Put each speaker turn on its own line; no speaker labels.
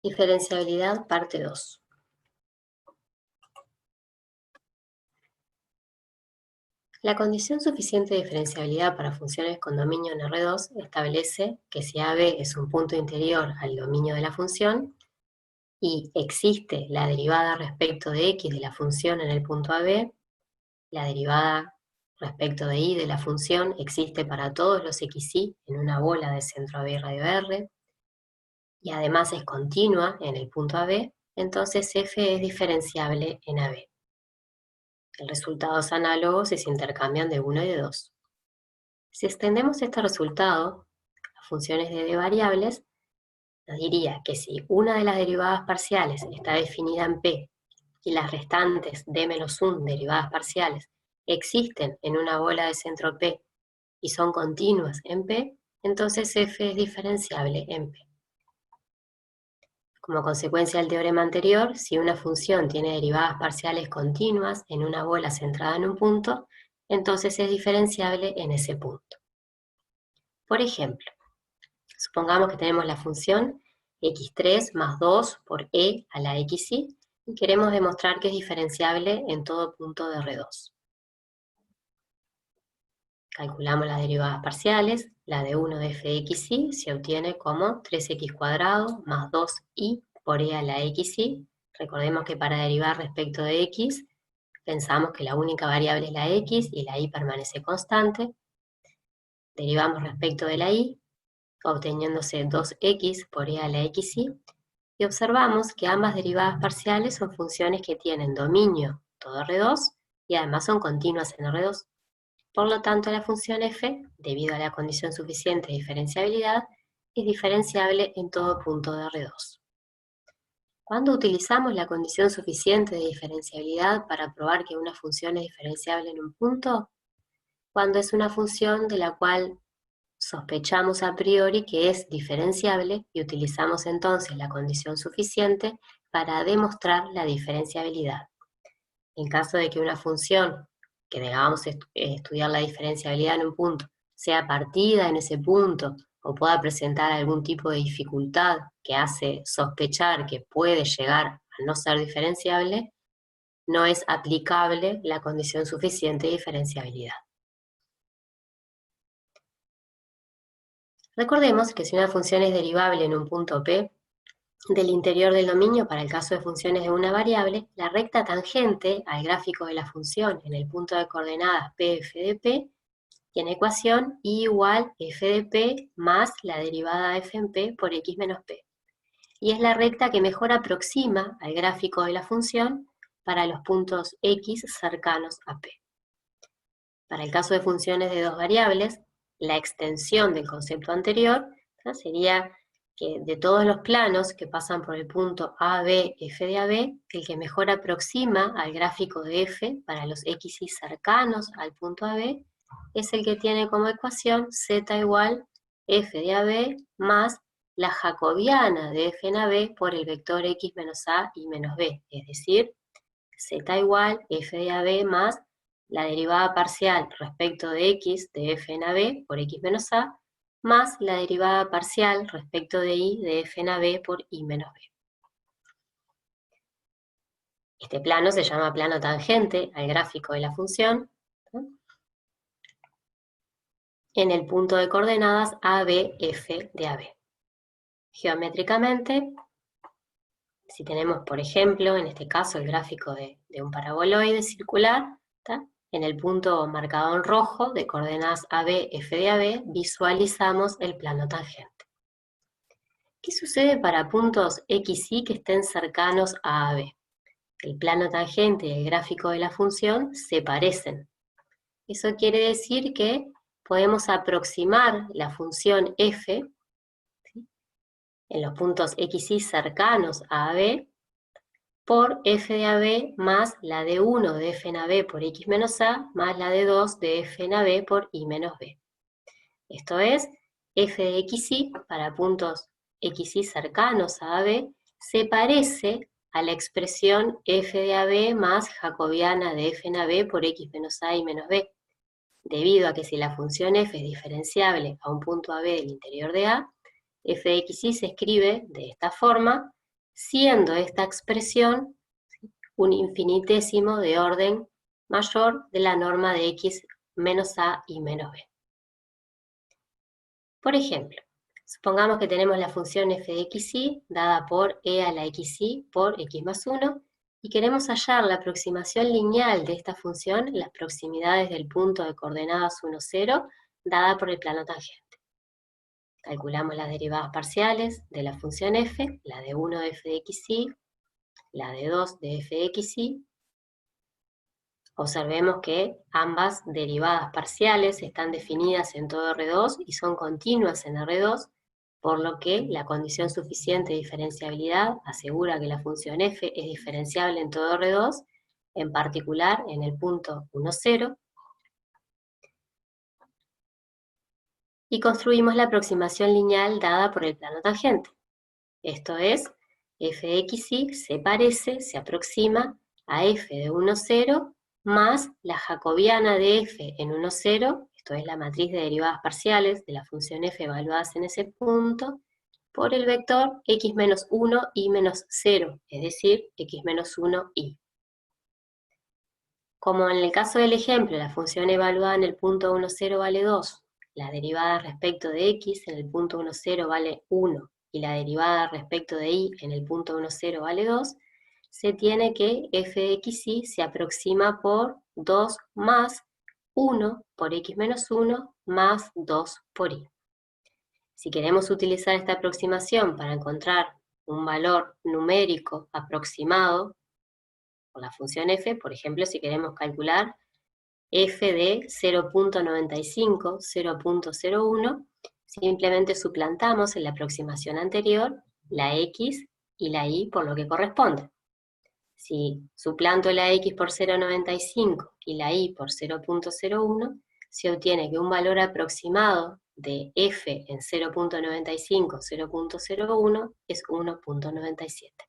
Diferenciabilidad, parte 2. La condición suficiente de diferenciabilidad para funciones con dominio en R2 establece que si AB es un punto interior al dominio de la función y existe la derivada respecto de x de la función en el punto AB, la derivada respecto de y de la función existe para todos los xy en una bola de centro AB y radio R, y además es continua en el punto AB, entonces f es diferenciable en AB. Los resultados análogos se intercambian de 1 y de 2. Si extendemos este resultado a funciones de variables, nos diría que si una de las derivadas parciales está definida en P y las restantes d-1 derivadas parciales existen en una bola de centro P y son continuas en P, entonces f es diferenciable en P. Como consecuencia del teorema anterior, si una función tiene derivadas parciales continuas en una bola centrada en un punto, entonces es diferenciable en ese punto. Por ejemplo, supongamos que tenemos la función x3 más 2 por e a la xy y queremos demostrar que es diferenciable en todo punto de R2. Calculamos las derivadas parciales, la de 1 de f de xy se obtiene como 3x² más 2y por e a la xy. Recordemos que para derivar respecto de x, pensamos que la única variable es la x y la y permanece constante. Derivamos respecto de la y, obteniéndose 2x por e a la xy, y observamos que ambas derivadas parciales son funciones que tienen dominio todo R2 y además son continuas en R2. Por lo tanto, la función f, debido a la condición suficiente de diferenciabilidad, es diferenciable en todo punto de R2. ¿Cuándo utilizamos la condición suficiente de diferenciabilidad para probar que una función es diferenciable en un punto? Cuando es una función de la cual sospechamos a priori que es diferenciable y utilizamos entonces la condición suficiente para demostrar la diferenciabilidad. En caso de que una función que debamos estudiar la diferenciabilidad en un punto sea partida en ese punto o pueda presentar algún tipo de dificultad que hace sospechar que puede llegar a no ser diferenciable, no es aplicable la condición suficiente de diferenciabilidad. Recordemos que si una función es derivable en un punto P del interior del dominio para el caso de funciones de una variable, la recta tangente al gráfico de la función en el punto de coordenadas pf de p tiene ecuación y igual f de p más la derivada f en p por x menos p. Y es la recta que mejor aproxima al gráfico de la función para los puntos x cercanos a p. Para el caso de funciones de dos variables, la extensión del concepto anterior, ¿no?, sería que de todos los planos que pasan por el punto AB, f de AB, el que mejor aproxima al gráfico de f para los xy cercanos al punto AB es el que tiene como ecuación z igual f de AB más la jacobiana de f en AB por el vector x menos a y menos b, es decir, z igual f de AB más la derivada parcial respecto de x de f en AB por x menos a, más la derivada parcial respecto de y de f en AB por y menos b. Este plano se llama plano tangente al gráfico de la función, ¿no?, en el punto de coordenadas ABF de AB. Geométricamente, si tenemos, por ejemplo, en este caso el gráfico de un paraboloide circular, ¿tá?, en el punto marcado en rojo de coordenadas AB, F de AB, visualizamos el plano tangente. ¿Qué sucede para puntos X, Y que estén cercanos a AB? El plano tangente y el gráfico de la función se parecen. Eso quiere decir que podemos aproximar la función f, ¿sí?, en los puntos X, Y cercanos a AB, por f de AB más la de 1 de f en AB por x menos a más la de 2 de f en AB por y menos b. Esto es, f de xy para puntos xy cercanos a AB se parece a la expresión f de AB más jacobiana de f en AB por x menos a y menos b, debido a que si la función f es diferenciable a un punto AB del interior de A, f de xy se escribe de esta forma, siendo esta expresión un infinitésimo de orden mayor de la norma de x menos a y menos b. Por ejemplo, supongamos que tenemos la función f de xy dada por e a la xy por x más 1 y queremos hallar la aproximación lineal de esta función en las proximidades del punto de coordenadas 1, 0 dada por el plano tangente. Calculamos las derivadas parciales de la función f, la de 1 de f de xy, la de 2 de f de xy. Observemos que ambas derivadas parciales están definidas en todo R2 y son continuas en R2, por lo que la condición suficiente de diferenciabilidad asegura que la función f es diferenciable en todo R2, en particular en el punto 1, 0, y construimos la aproximación lineal dada por el plano tangente. Esto es, f de xy se aproxima a f de 1, 0 más la jacobiana de f en 1, 0, esto es la matriz de derivadas parciales de la función f evaluadas en ese punto, por el vector x menos 1 y menos 0, es decir, x menos 1 y. Como en el caso del ejemplo, la función evaluada en el punto 1, 0 vale 2, la derivada respecto de x en el punto 1, 0 vale 1, y la derivada respecto de y en el punto 1, 0 vale 2, se tiene que f de xy se aproxima por 2 más 1 por x menos 1 más 2 por y. Si queremos utilizar esta aproximación para encontrar un valor numérico aproximado por la función f, por ejemplo, si queremos calcular f de 0.95, 0.01, simplemente suplantamos en la aproximación anterior la x y la y por lo que corresponde. Si suplanto la x por 0.95 y la y por 0.01, se obtiene que un valor aproximado de f en 0.95, 0.01 es 1.97.